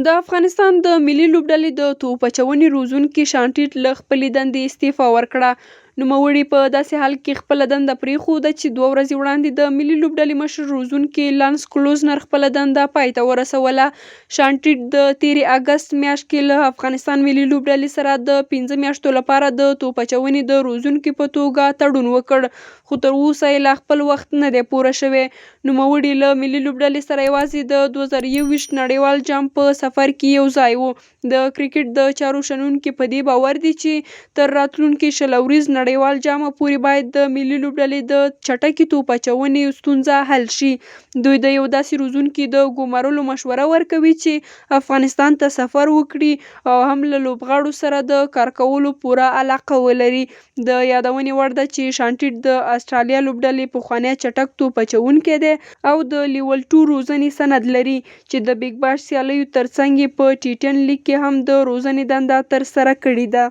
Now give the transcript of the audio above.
د افغانستان د ملي لوبډلې د توپ اچونې روزونکي شانټیټ له خپلې دندې استعفا ورکړه. نوموړي په داسې حال کې خپله دنده پرېښوده چې 2 ورځې وړاندې د ملي لوبډلې مشر روزونکي لانس کلوزنر خپله دنده پای ته ورسوله. شانټیټ د تېرې اګست میاشت کې له افغانستان ملي لوبډلې سره د 5 میاشتو لپاره د توپ اچونې د روزونکي په توګه تړون وکړ، خو تر اوسه یې لا خپل وخت نه دی پوره شوی. نوموړي له ملي لوبډلې سره یوازې د 2021 نړیوال جام په سفر کې یو ځای و. د کرکټ د چارو شنونکي په دې باور دي چې تر راتلونکي 20 ورځ نړیوال جامه پورې باید د ملي لوبډلې د چټکې توپ اچونې ستونزه حل شي. دوی د یو داسې روزونکي د ګومارلو مشوره ورکوي چې افغانستان ته سفر وکړي او هم له لوبغاړو سره د کار کولو پوره علاقه ولري. د یادونې وړ ده چې شانټیټ د استرالیا لوبډلې پخوانی چټک توپ اچونکی دی او د لیول 2 روزني سند لري چې د بیګ باش سیالیو ترڅنګ یې په ټي 10 لیګ کې هم د روزنې دنده ترسره کړې ده.